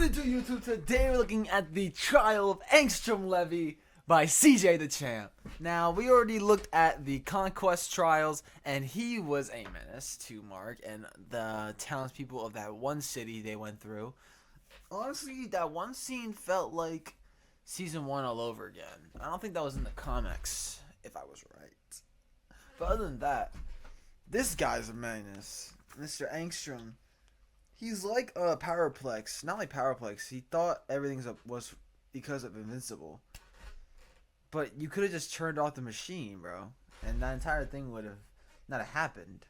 What it do, YouTube? Today we're looking at the Trial of Angstrom Levy by CJ the Champ. Now, we already looked at the Conquest Trials, and he was a menace to Mark and the townspeople of that one city they went through. Honestly, that one scene felt like Season 1 all over again. I don't think that was in the comics, if I was right. But other than that, this guy's a menace. Mr. Angstrom. He's like a Powerplex. Not like Powerplex. He thought everything was because of Invincible. But you could have just turned off the machine, bro. And that entire thing would have not happened.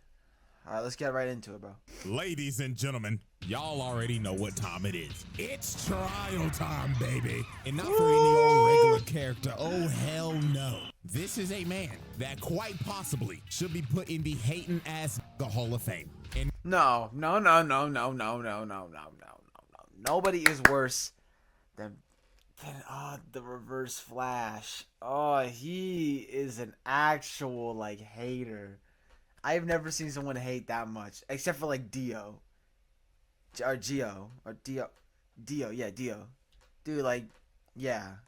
Alright, let's get right into it, bro. Ladies and gentlemen, y'all already know what time it is. It's trial time, baby. And not for any old regular character. Oh, hell no. This is a man that quite possibly should be put in the hating ass the Hall of Fame. And No. Nobody is worse than the Reverse Flash. Oh, he is an actual like hater. I've never seen someone hate that much, except for like Dio. Or Dio. Yeah, Dio. Dude, like, yeah.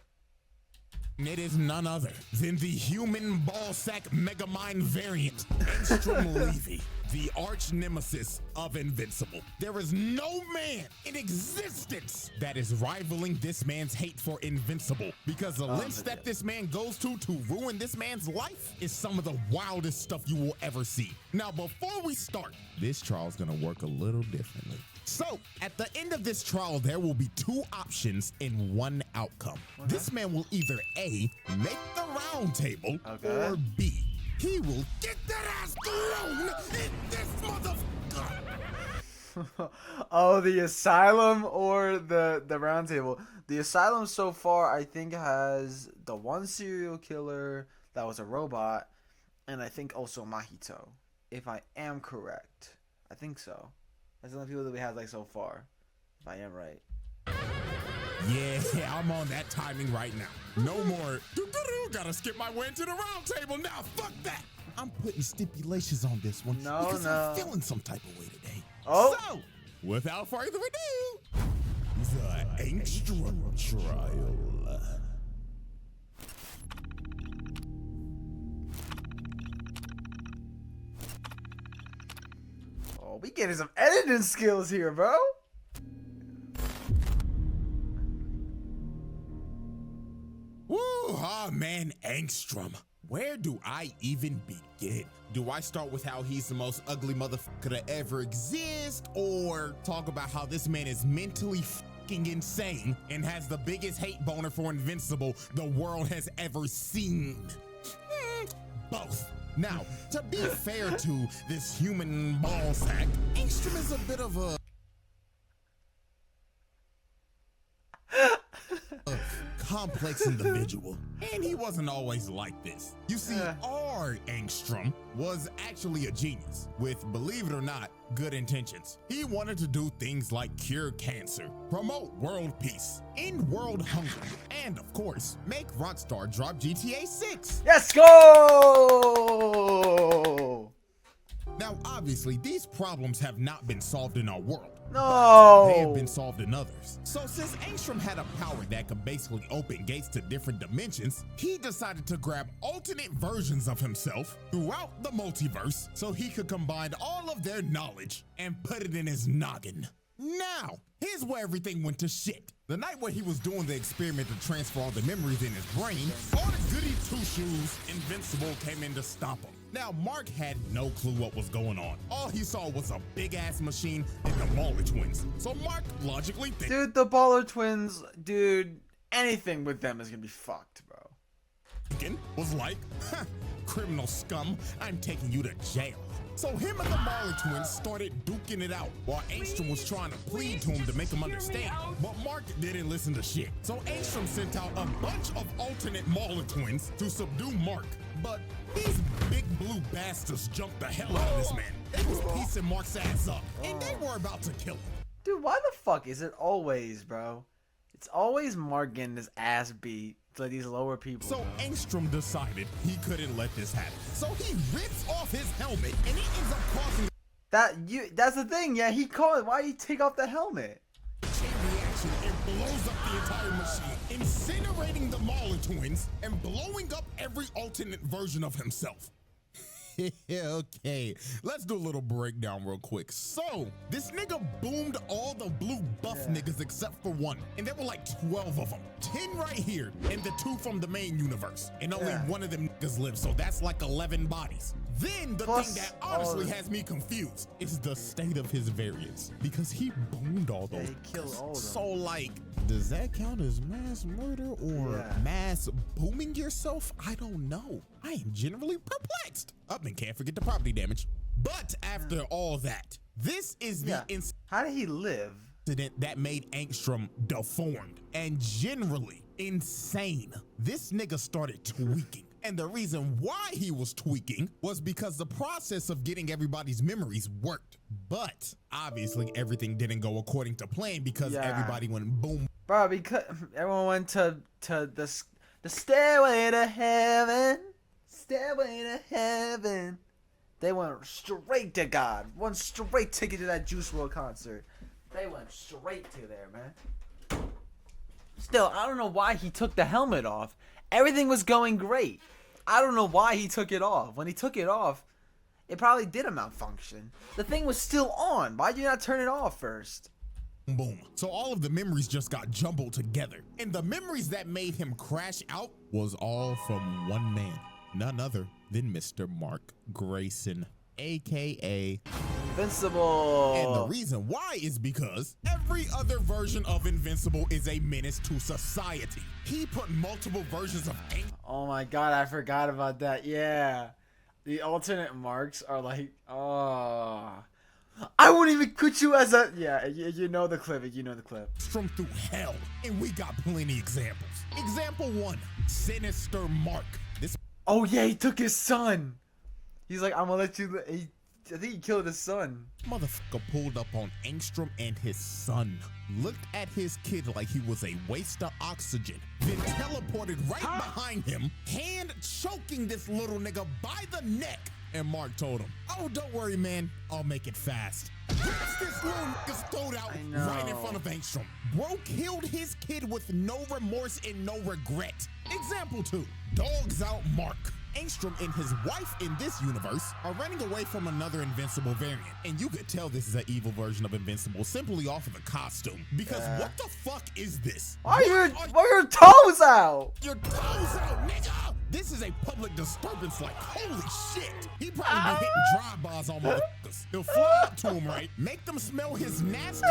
it is none other than the human ballsack megamind variant, Angstrom Levy, the arch nemesis of Invincible. There is no man in existence that is rivaling this man's hate for Invincible, because the lengths that this man goes to ruin this man's life is some of the wildest stuff you will ever see. Now, before we start, this trial is going to work a little differently. So, at the end of this trial, there will be two options and one outcome. Okay. This man will either A, make the round table, or B, he will get that ass thrown in this motherfucker. Oh, the asylum or the round table. The asylum so far, I think, has the one serial killer that was a robot, and I think also Mahito, if I am correct. I think so. That's the only people that we have like so far, if I am right. Yeah, I'm on that timing right now. No more gotta skip my way into the round table now. Fuck that. I'm putting stipulations on this one because I'm feeling some type of way today. Oh. So, without further ado, the Angstrom Trial. Oh, we getting some editing skills here, bro. Woo, man, Angstrom. Where do I even begin? Do I start with how he's the most ugly motherfucker to ever exist, or talk about how this man is mentally fucking insane and has the biggest hate boner for Invincible the world has ever seen? Both. Now, to be fair to this human ballsack, Angstrom is a bit of a complex individual, and he wasn't always like this. You see, our Angstrom was actually a genius with, believe it or not, good intentions. He wanted to do things like cure cancer, promote world peace, end world hunger, and of course, make Rockstar drop GTA 6. Let's go! Now, obviously, these problems have not been solved in our world. No! They have been solved in others. So since Angstrom had a power that could basically open gates to different dimensions, he decided to grab alternate versions of himself throughout the multiverse so he could combine all of their knowledge and put it in his noggin. Now, here's where everything went to shit. The night where he was doing the experiment to transfer all the memories in his brain, all the goody two-shoes Invincible came in to stop him. Now, Mark had no clue what was going on. All he saw was a big-ass machine and the Baller Twins. So Mark logically thinks, dude, the Baller Twins, dude, anything with them is gonna be fucked, bro. Was like, criminal scum, I'm taking you to jail. So him and the Baller Twins started duking it out while Angstrom was trying to plead to him to make him understand. But Mark didn't listen to shit. So Angstrom sent out a bunch of alternate Baller Twins to subdue Mark. But these big blue bastards jumped the hell out of this man. They was piecing Mark's ass up, and they were about to kill him. Dude, why the fuck is it always, bro? It's always Mark getting his ass beat to these lower people. So Angstrom decided he couldn't let this happen. So he rips off his helmet, and he ends up causing that's the thing, yeah, he called it. Why did he take off the helmet? chain reaction detonation and blows up the entire machine, incinerating the Mauler twins and blowing up every alternate version of himself. Okay, let's do a little breakdown real quick. So, this nigga boomed all the blue buff niggas except for one, and there were like 12 of them. 10 right here, and the 2 from the main universe, and only one of them niggas lives, so that's like 11 bodies. Then the thing that honestly has me confused is the state of his variants, because he boomed all those. He killed all of them. So like, does that count as mass murder or mass booming yourself? I don't know. I am generally perplexed. Up and can't forget the property damage. But after all that, this is the How did he live? Incident that made Angstrom deformed and generally insane. This nigga started tweaking. And the reason why he was tweaking was because the process of getting everybody's memories worked. But obviously everything didn't go according to plan because everybody went boom. Bro, because everyone went to the stairway to heaven. Stairway to heaven. They went straight to God. One straight ticket to that Juice WRLD concert. They went straight to there, man. Still, I don't know why he took the helmet off. Everything was going great. I don't know why he took it off. When he took it off, it probably did a malfunction. The thing was still on. Why'd you not turn it off first? Boom. So all of the memories just got jumbled together. And the memories that made him crash out was all from one man. None other than Mr. Mark Grayson, aka Invincible. And the reason why is because every other version of Invincible is a menace to society. He put multiple versions of Oh my god, I forgot about that. Yeah. The alternate marks are like, oh. I won't even put you as a... Yeah, you know the clip. You know the clip. Angstrom through hell. And we got plenty examples. Example 1, Sinister Mark. Oh yeah, he took his son. He's like, I'm gonna let you... I think he killed his son. Motherfucker pulled up on Angstrom and his son, looked at his kid like he was a waste of oxygen, then teleported right behind him, hand choking this little nigga by the neck. And Mark told him, oh, don't worry, man, I'll make it fast. That's this little nigga's throat out right in front of Angstrom. Bro killed his kid with no remorse and no regret. Example 2, Dogs Out Mark. Angstrom and his wife in this universe are running away from another Invincible variant. And you could tell this is an evil version of Invincible simply off of the costume. Because what the fuck is this? Why are your toes out? Your toes out, nigga! This is a public disturbance like, holy shit. He probably be hitting drive-bys on motherfuckers. He'll fly up to him, right? Make them smell his nasty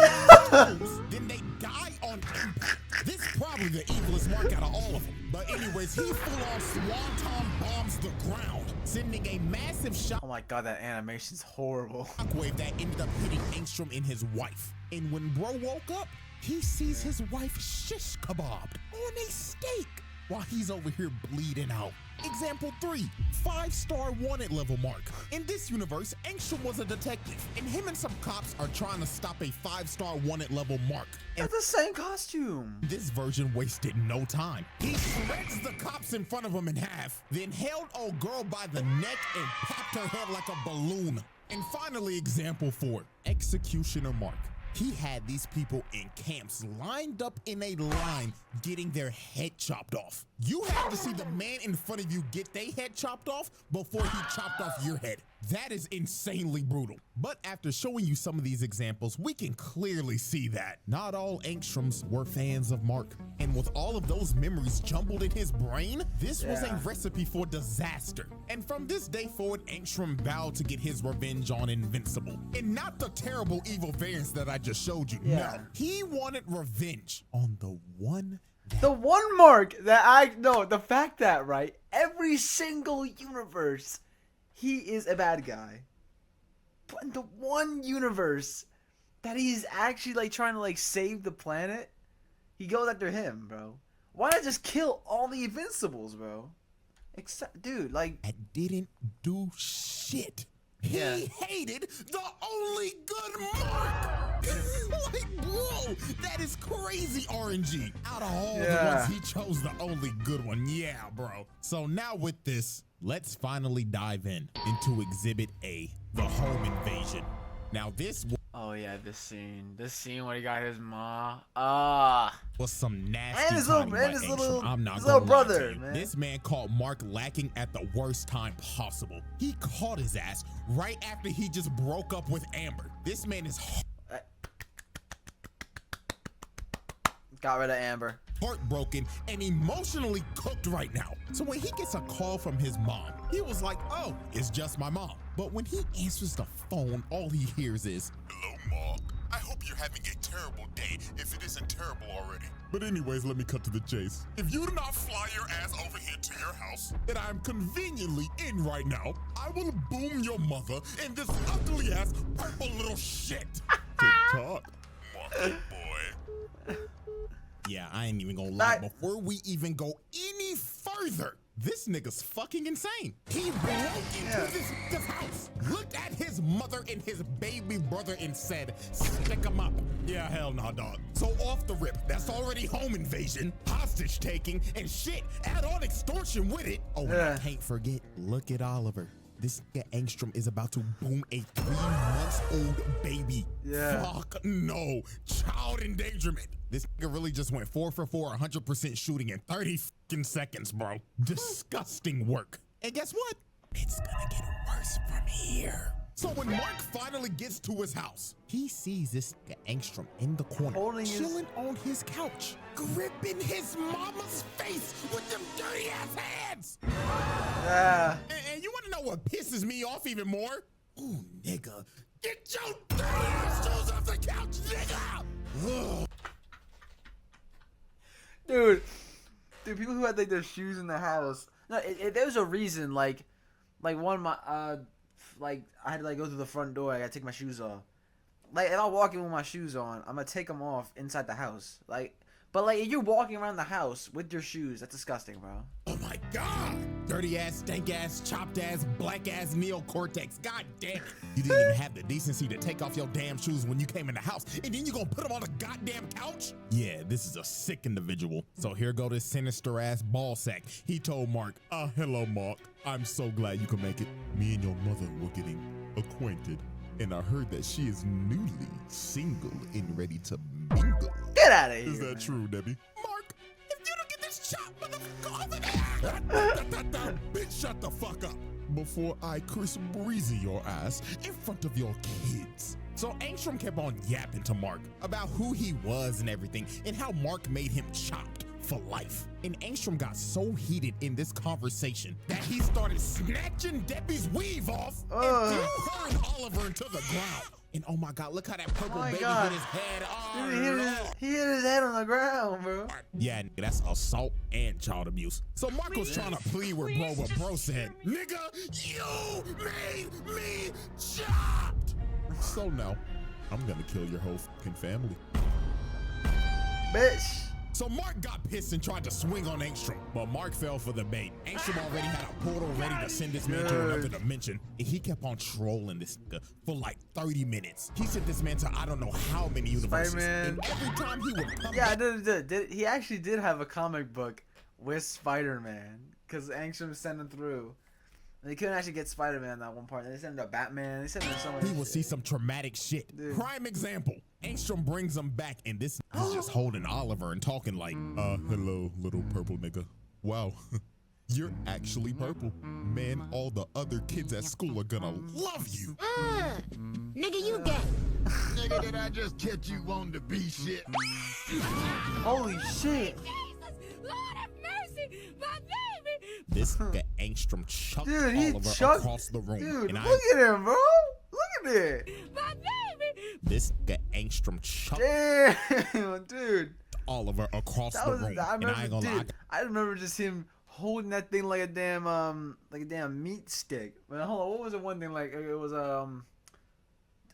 toes. Then they die on impact. This is probably the evilest Mark out of all of them. But anyways, he full-on swanton bombs the ground, sending a massive shot. Oh my god, that animation's horrible. Shockwave that ended up hitting Angstrom and his wife. And when bro woke up, he sees his wife shish kebabbed on a steak while he's over here bleeding out. Example 3, 5-star wanted level Mark. In this universe, Angstrom was a detective, and him and some cops are trying to stop a 5-star wanted level Mark. And that's the same costume. This version wasted no time. He shreds the cops in front of him in half, then held old girl by the neck and popped her head like a balloon. And finally, example 4, Executioner Mark. He had these people in camps lined up in a line getting their head chopped off. You have to see the man in front of you get their head chopped off before he chopped off your head. That is insanely brutal. But after showing you some of these examples, we can clearly see that not all Angstroms were fans of Mark. And with all of those memories jumbled in his brain, this was a recipe for disaster. And from this day forward, Angstrom vowed to get his revenge on Invincible. And not the terrible evil variants that I just showed you. No, he wanted revenge on the one Mark that the fact that, right, every single universe, he is a bad guy. But in the one universe that he's actually, like, trying to, like, save the planet, he goes after him, bro. Why not just kill all the Invincibles, bro? Except, dude, like... I didn't do shit. He hated the only good Mark. Like, bro, that is crazy RNG. Out of all the ones, he chose the only good one. Yeah, bro. So now with this, let's finally dive into Exhibit A, the home invasion. Now this... Oh, yeah, this scene where he got his ma. Was some nasty And his timing little, by and his Angstrom. little, I'm not his gonna little lie to brother, you. man. This man caught Mark lacking at the worst time possible. He caught his ass right after he just broke up with Amber. This man is Got rid of Amber. heartbroken and emotionally cooked right now. So when he gets a call from his mom, he was like, oh, it's just my mom. But when he answers the phone, all he hears is, hello, Mark. I hope you're having a terrible day if it isn't terrible already. But anyways, let me cut to the chase. If you do not fly your ass over here to your house that I'm conveniently in right now, I will boom your mother in this ugly ass purple little shit. TikTok. Mark, boy. Yeah, I ain't even gonna lie. Before we even go any further, this nigga's fucking insane. He broke into this nigga's house, looked at his mother and his baby brother and said, stick him up. Yeah, hell no, dog. So off the rip, that's already home invasion, hostage taking, and shit. Add on extortion with it. Oh, and I can't forget, look at Oliver. This nigga Angstrom is about to boom a 3-month-old baby. Yeah. Fuck no. Child endangerment. This nigga really just went 4 for 4, 100% shooting in 30 fucking seconds, bro. Disgusting work. And guess what? It's gonna get worse from here. So when Mark finally gets to his house, he sees this nigga Angstrom in the corner, chilling on his couch, gripping his mama's face with them dirty ass hands. And you wanna know what pisses me off even more? Ooh, nigga, get your dirty ass shoes off the couch, nigga! Ugh. Dude, people who had like their shoes in the house. No, there's a reason. Like one my like I had to like go through the front door. I gotta take my shoes off. Like if I walk in with my shoes on, I'm gonna take them off inside the house. But if you're walking around the house with your shoes, that's disgusting, bro. Oh my god! Dirty ass, stank ass, chopped ass, black ass neocortex. God damn it. You didn't even have the decency to take off your damn shoes when you came in the house, and then you gonna put them on a goddamn couch? Yeah, this is a sick individual. So here go this sinister ass ball sack. He told Mark, hello Mark. I'm so glad you can make it. Me and your mother were getting acquainted, and I heard that she is newly single and ready to mingle. Get out of here. Is that true, Debbie? Mark, if you don't get this shot, motherfucker, over there. Bitch, shut the fuck up before I Chris Breezy your ass in front of your kids. So Angstrom kept on yapping to Mark about who he was and everything, and how Mark made him chopped for life. And Angstrom got so heated in this conversation that he started snatching Debbie's weave off and threw her and Oliver into the ground. And oh my god, look how that purple baby hit his head. Oh, Dude, he hit his head on the ground, bro. Yeah, that's assault and child abuse. So Mark was trying to plead with bro, but bro said, nigga, you made me chopped. So now, I'm gonna kill your whole fucking family. Bitch. So Mark got pissed and tried to swing on Angstrom, but Mark fell for the bait. Angstrom already had a portal ready to send this man to another dimension, and he kept on trolling this nigga for like 30 minutes. He sent this man to I don't know how many universes, and every time he would come back, he actually did have a comic book with Spider-Man, because Angstrom sent him through. They couldn't actually get Spider-Man that one part. They sent him to Batman. They sent him to so much He will see some traumatic shit. Dude. Prime example. Angstrom brings him back, and this is just holding Oliver and talking like, hello, little purple nigga. Wow, you're actually purple. Man, all the other kids at school are gonna love you. Nigga, you gay. Nigga, did I just catch you wanting to be shit? Holy shit. Jesus, Lord have mercy, my baby. This nigga Angstrom chucked Dude, he Oliver chucked across the room. Dude, and look at him, bro. Look at it. My baby. This nigga Angstrom chucked Damn, dude. Oliver across the room. I remember, and I ain't gonna lie. I remember just him holding that thing like a damn meat stick. But hold on, what was the one thing like? It was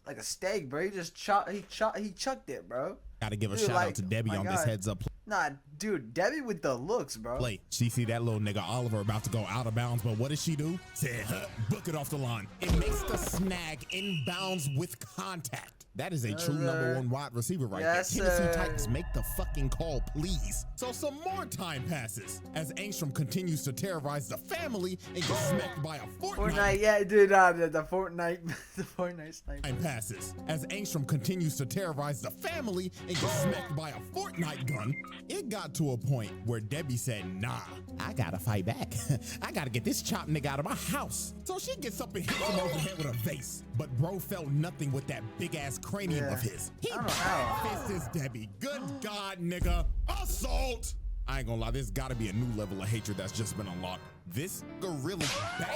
like a steak, bro. He just chucked it, bro. Gotta give a shout out to Debbie on this heads up. Nah, dude, Debbie with the looks, bro. Play. She see that little nigga Oliver about to go out of bounds, but what does she do? Said, book it off the line. It makes the snag inbounds with contact. That is a true #1 wide receiver right Yes, there. Tennessee sir. Titans, make the fucking call, please. So some more time passes as Angstrom continues to terrorize the family and gets smacked by a Fortnite, yeah, dude, the Fortnite, the Fortnite sniper. Time passes as Angstrom continues to terrorize the family and gets smacked by a Fortnite gun. It got to a point where Debbie said, nah, I gotta fight back. I gotta get this chopped nigga out of my house. So she gets up and hits him over the head with a vase. But bro felt nothing with that big ass cranium of his. He I don't know how. fists Debbie. Good God, nigga. Assault! I ain't gonna lie, there's gotta be a new level of hatred that's just been unlocked. This gorilla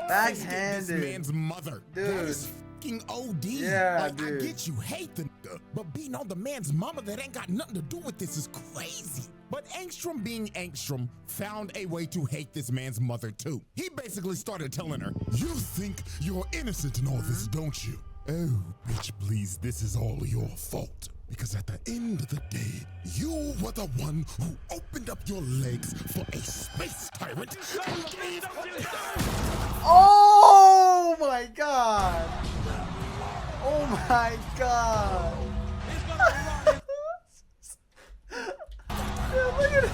backhanded this man's mother. Dude. That is fucking OD. Yeah, like, dude. I get you hate the nigga, but beating on the man's mama that ain't got nothing to do with this is crazy. But Angstrom being Angstrom found a way to hate this man's mother too. He basically started telling her, you think you're innocent in all this, don't you? Oh, bitch, please, this is all your fault. Because at the end of the day, you were the one who opened up your legs for a space tyrant. Oh my god! Oh my god! Dude, look at it.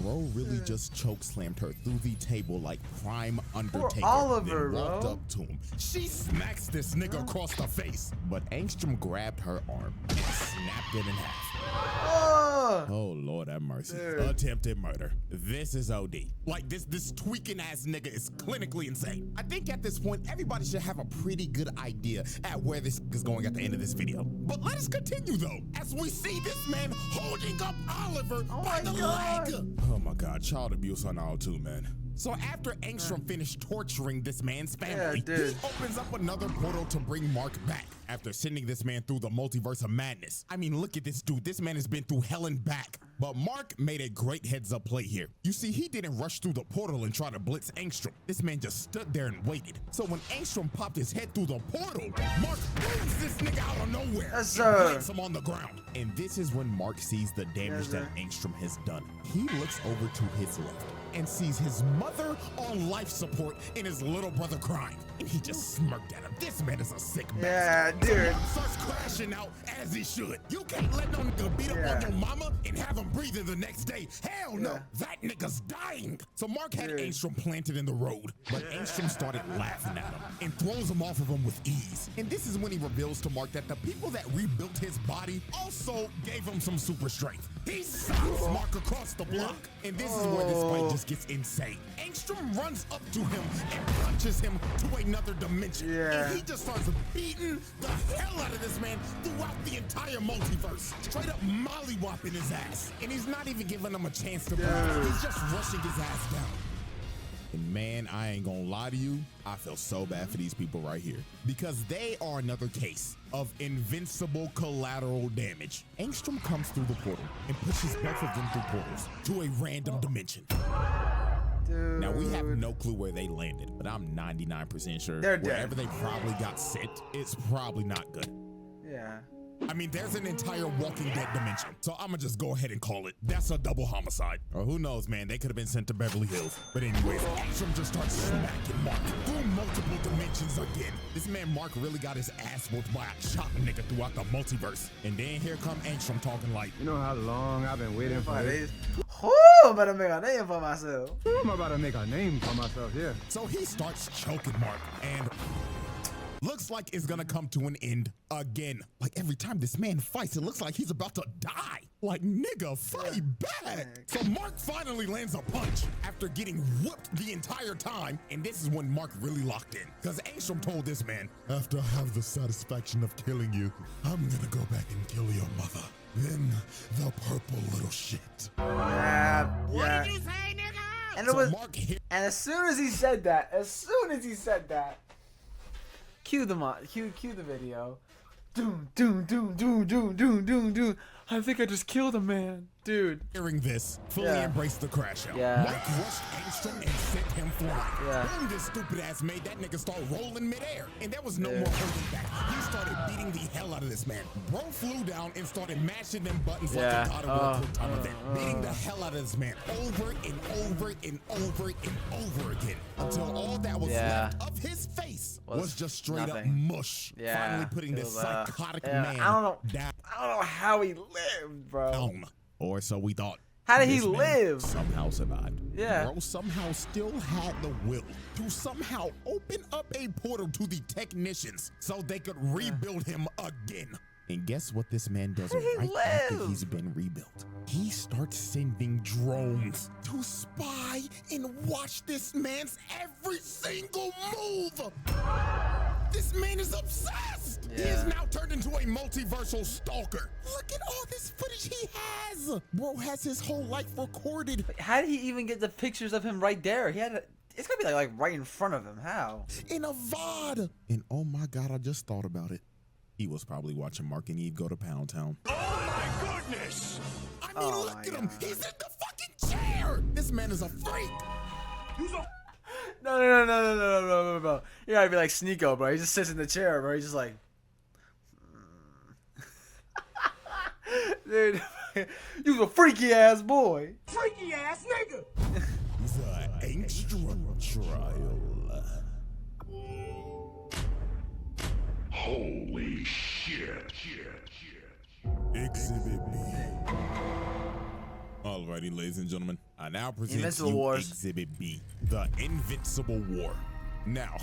Bro really just chokeslammed her through the table like prime Undertaker. Oliver, then walked bro. up to him. She smacks this nigga across the face. But Angstrom grabbed her arm and snapped it in half. Oh, Lord have mercy. Dude. Attempted murder. This is OD. Like, this tweaking ass nigga is clinically insane. I think at this point, everybody should have a pretty good idea at where this is going at the end of this video. But let us continue, though, as we see this man holding up Oliver by the leg. Oh my God, child abuse on all too, man. So after Angstrom finished torturing this man's family, he opens up another portal to bring Mark back after sending this man through the multiverse of madness. I mean, look at this dude. This man has been through hell and back. But Mark made a great heads-up play here. You see, he didn't rush through the portal and try to blitz Angstrom. This man just stood there and waited. So when Angstrom popped his head through the portal, Mark moves this nigga out of nowhere and plants him on the ground. And this is when Mark sees the damage that Angstrom has done. He looks over to his left and sees his mother on life support and his little brother crying. And he just smirked at him. This man is a sick bastard. Yeah, dude. So Mark starts crashing out as he should. You can't let no nigga beat up on your mama and have him breathing the next day. Hell no, that nigga's dying. So Mark had Angstrom planted in the road, but Angstrom started laughing at him and throws him off of him with ease. And this is when he reveals to Mark that the people that rebuilt his body also gave him some super strength. He socks Mark across the block. And this is where this fight just gets insane. Angstrom runs up to him and punches him to another dimension. And he just starts beating the hell out of this man throughout the entire multiverse. Straight up mollywopping his ass. And he's not even giving him a chance to breathe. He's just rushing his ass down. And man, I ain't gonna lie to you, I feel so bad for these people right here. Because they are another case of invincible collateral damage. Angstrom comes through the portal and pushes both of them through portals to a random dimension. Dude. Now, we have no clue where they landed, but I'm 99% sure They're dead. wherever they probably got sent, it's probably not good. Yeah. I mean, there's an entire Walking Dead dimension, so I'ma just go ahead and call it. That's a double homicide. Or who knows, man, they could have been sent to Beverly Hills. But anyways, Angstrom just starts smacking Mark through multiple dimensions again. This man Mark really got his ass whooped by a chop nigga throughout the multiverse. And then here come Angstrom talking like, you know how long I've been waiting for this? I'm about to make a name for myself. I'm about to make a name for myself, yeah. So he starts choking Mark and looks like it's gonna come to an end again. Like every time this man fights, it looks like he's about to die. Like, nigga, fight back. So Mark finally lands a punch after getting whooped the entire time. And this is when Mark really locked in. Because Angstrom told this man, after I have the satisfaction of killing you, I'm gonna go back and kill your mother. Then the purple little shit. Yeah. What did you say, nigga? And it was, Mark hit. and as soon as he said that, cue the video. Doom, doom, doom, doom, doom, doom, doom, doom. I think I just killed a man, dude. Hearing this, fully embraced the crash out. Mark rushed Angstrom and sent him flying. Then this stupid ass made that nigga start rolling midair. And there was no more holding back. He started beating the hell hell out of this man. Bro flew down and started mashing them buttons like Yeah. a God of War quick time event, beating the hell out of this man over and over and over and over again until all that was left of his face was just straight up mush. Yeah. Finally putting this psychotic yeah. man I don't know how he lived, bro. down. Or so we thought. How did he This man live? Somehow survived. Yeah. Bro somehow still had the will to somehow open up a portal to the technicians so they could rebuild him again. And guess what this man does right after he's been rebuilt? He starts sending drones to spy and watch this man's every single move. This man is obsessed. He is now turned into a multiversal stalker. Look at all this footage he has. Bro has his whole life recorded. How did he even get the pictures of him right there? He had it's gonna be like right in front of him. How? In a VOD. And oh my God, I just thought about it. He was probably watching Mark and Eve go to Pound Town. Oh my goodness! I mean, look at him. He's in the fucking chair. This man is a freak. No. You gotta be like Sneeko, bro. He just sits in the chair, bro. He's just like, dude, you a freaky ass boy. Freaky ass nigga. The Angstrom Trial. Holy shit. Exhibit B. Alrighty, ladies and gentlemen, I now present Invincible you Wars. Exhibit B, the Invincible War. Now,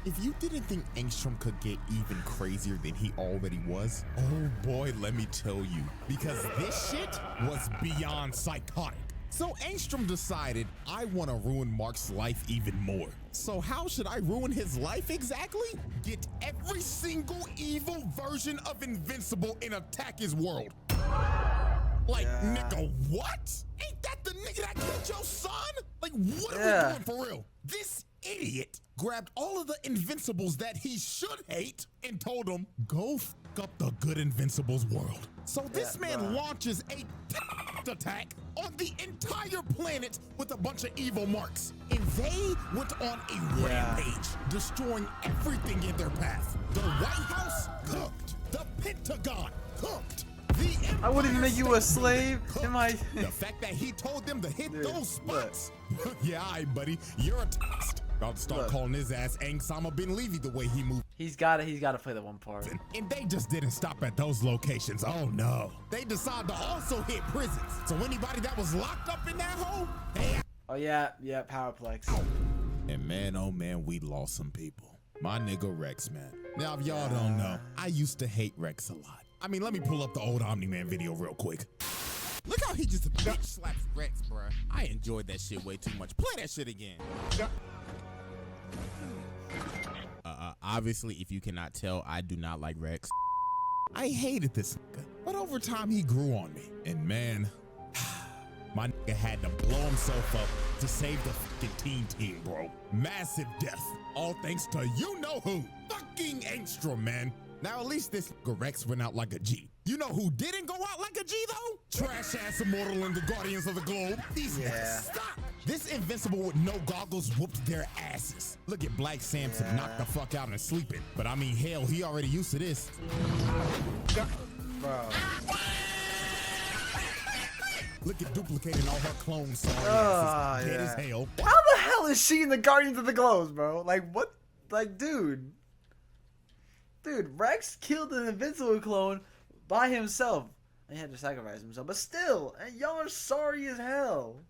if you didn't think Angstrom could get even crazier than he already was, oh boy, let me tell you, because this shit was beyond psychotic. So Angstrom decided, I want to ruin Mark's life even more. So how should I ruin his life exactly? Get every single evil version of Invincible and attack his world. Like, nigga, what? Ain't that the nigga that killed your son? Like, what are we doing for real? This idiot grabbed all of the Invincibles that he should hate and told them, go f up the good Invincibles world. So this man launches a attack on the entire planet with a bunch of evil marks. And they went on a rampage, destroying everything in their path. The White House cooked. The Pentagon cooked. I wouldn't even make you a slave. Am I? The fact that he told them to hit those spots. Yeah, all right, buddy. You're a test. About to start calling his ass Osama bin Levy the way he moved. He's gotta play that one part. And they just didn't stop at those locations. Oh no. They decided to also hit prisons. So anybody that was locked up in that hole, they... Oh yeah, Powerplex. And man, oh man, we lost some people. My nigga Rex, man. Now, if y'all don't know, I used to hate Rex a lot. I mean, let me pull up the old Omni-Man video real quick. Look how he just bitch slaps Rex, bruh. I enjoyed that shit way too much. Play that shit again. Obviously, if you cannot tell, I do not like Rex. I hated this nigga, but over time he grew on me. And man, my nigga had to blow himself up to save the fucking team, bro. Massive death, all thanks to you know who, fucking Angstrom, man. Now at least this nigga Rex went out like a G. You know who didn't go out like a G though? Trash ass Immortal and the Guardians of the Globe. These niggas, stop. This Invincible with no goggles whooped their asses. Look at Black Samson knocked the fuck out and sleeping. But I mean, hell, he already used to this. Bro. Look at duplicating all her clones. Dead as hell. How the hell is she in the Guardians of the Globes, bro? Like what? Like, dude, Rex killed an Invincible clone by himself. He had to sacrifice himself, but still, and y'all are sorry as hell.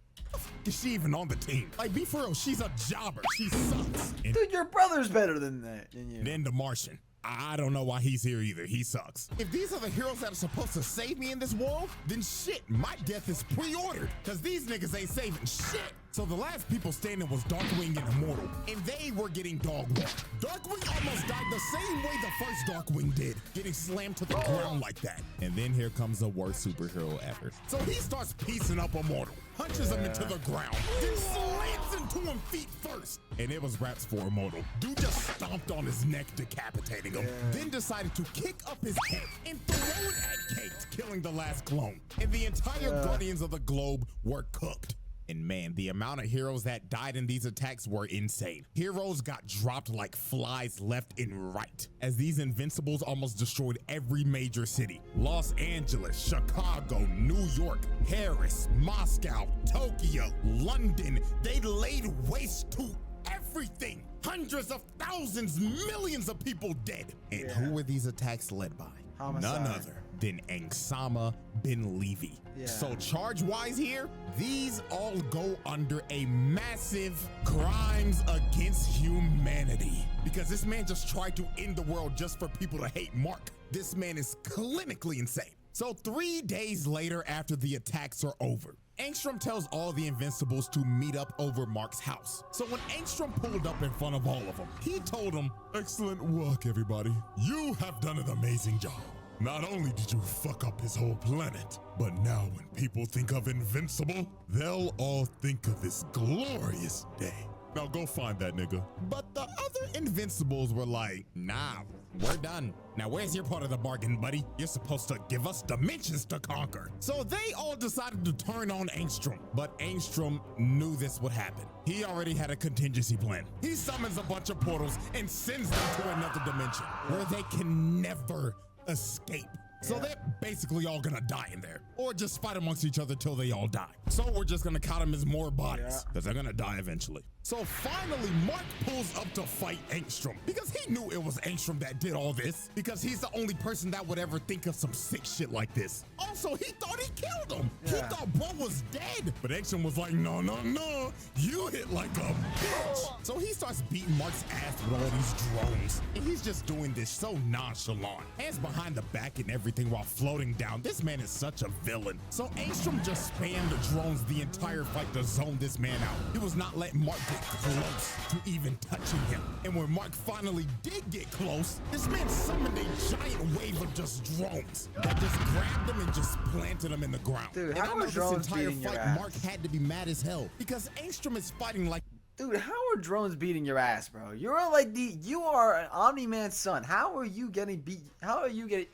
Is she even on the team? Like, be for real, she's a jobber. She sucks. And Dude, your brother's better than you. then the Martian. I don't know why he's here either. He sucks. If these are the heroes that are supposed to save me in this world, then shit, my death is pre-ordered. Cause these niggas ain't saving shit. So the last people standing was Darkwing and Immortal, and they were getting dog walked. Darkwing almost died the same way the first Darkwing did, getting slammed to the ground like that. And then here comes the worst superhero ever. So he starts piecing up Immortal, punches him into the ground, then slams into him feet first. And it was raps for Immortal. Dude just stomped on his neck, decapitating him, then decided to kick up his head and throw it at Kate, killing the last clone. And the entire Guardians of the Globe were cooked. And man, the amount of heroes that died in these attacks were insane. Heroes got dropped like flies left and right, as these invincibles almost destroyed every major city. Los Angeles, Chicago, New York, Paris, Moscow, Tokyo, London. They laid waste to everything. Hundreds of thousands, millions of people dead. And who were these attacks led by? Homicide. None other than Angsama bin Levy. So charge-wise here, these all go under a massive crimes against humanity, because this man just tried to end the world just for people to hate Mark. This man is clinically insane. So 3 days later, after the attacks are over, Angstrom tells all the Invincibles to meet up over Mark's house. So when Angstrom pulled up in front of all of them, he told them, "Excellent work, everybody. You have done an amazing job. Not only did you fuck up his whole planet, but now when people think of Invincible, they'll all think of this glorious day. Now go find that nigga." But the other Invincibles were like, "Nah, we're done. Now where's your part of the bargain, buddy? You're supposed to give us dimensions to conquer." So they all decided to turn on Angstrom, but Angstrom knew this would happen. He already had a contingency plan. He summons a bunch of portals and sends them to another dimension where they can never escape. So they're basically all gonna die in there, or just fight amongst each other till they all die. So we're just gonna count them as more bodies, because they're gonna die eventually. So finally, Mark pulls up to fight Angstrom, because he knew it was Angstrom that did all this, because he's the only person that would ever think of some sick shit like this. Also, he thought he killed him. He thought bro was dead, but Angstrom was like, "No, no, no, you hit like a bitch." So he starts beating Mark's ass with all these drones, and he's just doing this so nonchalant, hands behind the back and everything while floating down. This man is such a villain. So Angstrom just spammed the drones the entire fight to zone this man out. He was not letting Mark get close to even touching him. And when Mark finally did get close, this man summoned a giant wave of just drones that just grabbed him and just planted him in the ground. Dude, and how I know are this drones entire beating your fight, ass? Mark had to be mad as hell, because Angstrom is fighting like, Dude, how are drones beating your ass, bro? You're like you are an Omni-Man's son. How are you getting beat? How are you getting?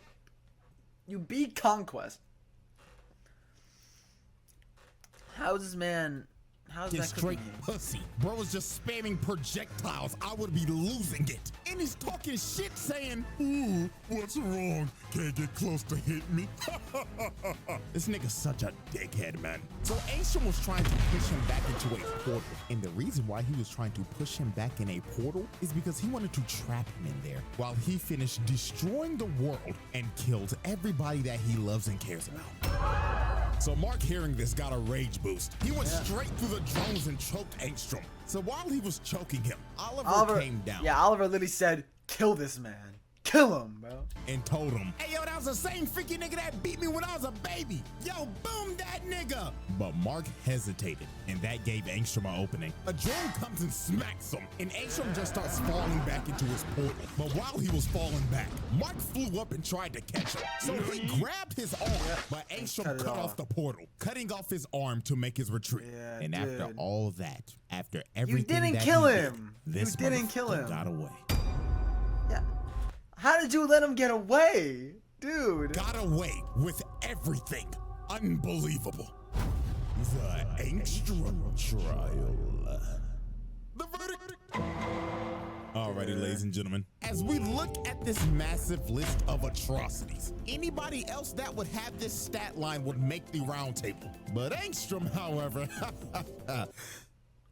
You beat Conquest. How is this man? How's get that straight cooking you? pussy. Bro was just spamming projectiles. I would be losing it. And he's talking shit saying, "Ooh, what's wrong? Can't get close to hit me." This nigga's such a dickhead, man. So Angstrom was trying to push him back into a portal. And the reason why he was trying to push him back in a portal is because he wanted to trap him in there while he finished destroying the world and killed everybody that he loves and cares about. So Mark, hearing this, got a rage boost. He went straight through the drones and choked Angstrom. So while he was choking him, Oliver came down. Yeah, Oliver literally said, "Kill this man. Kill him, bro." And told him, "Hey, yo, that was the same freaky nigga that beat me when I was a baby. Yo, boom that nigga." But Mark hesitated, and that gave Angstrom an opening. A drone comes and smacks him, and Angstrom just starts falling back into his portal. But while he was falling back, Mark flew up and tried to catch him. So he grabbed his arm, but Angstrom cut off the portal, cutting off his arm to make his retreat. Yeah, and after dude. all that, after everything You didn't that kill he him. did, this You didn't kill him. motherfucker got away. Yeah. How did you let him get away, dude? Got away with everything. Unbelievable. The Angstrom trial. The verdict. Alrighty, ladies and gentlemen, as we look at this massive list of atrocities, anybody else that would have this stat line would make the round table. But Angstrom, however,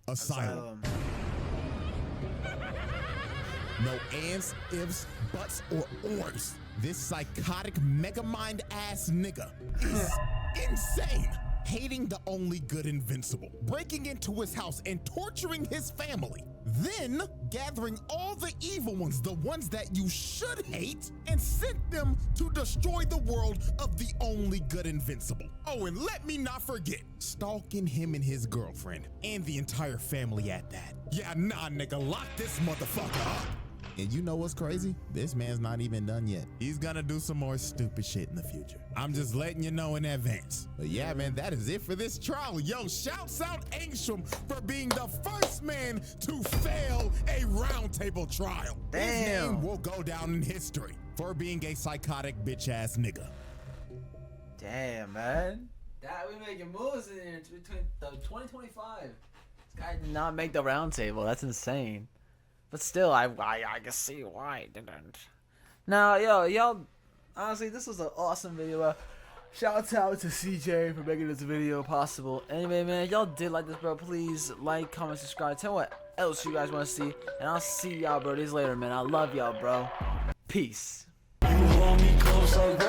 asylum. No ands, ifs, buts, or ors. This psychotic megamind ass nigga is insane. Hating the only good Invincible, breaking into his house and torturing his family, then gathering all the evil ones, the ones that you should hate, and sent them to destroy the world of the only good Invincible. Oh, and let me not forget, stalking him and his girlfriend, and the entire family at that. Yeah, nah, nigga, lock this motherfucker up. And you know what's crazy? This man's not even done yet. He's gonna do some more stupid shit in the future. I'm just letting you know in advance. But yeah, man, that is it for this trial. Yo, shouts out Angstrom for being the first man to fail a roundtable trial. Damn. His name will go down in history for being a psychotic bitch ass nigga. Damn, man. That we making moves in here between the 2025. This guy did not make the round table. That's insane. But still, I can see why it didn't. Now, y'all, honestly, this was an awesome video. Shout out to CJ for making this video possible. Anyway, man, y'all did like this, bro. Please like, comment, subscribe. Tell me what else you guys want to see. And I'll see y'all, bro. This later, man. I love y'all, bro. Peace. You hold me close like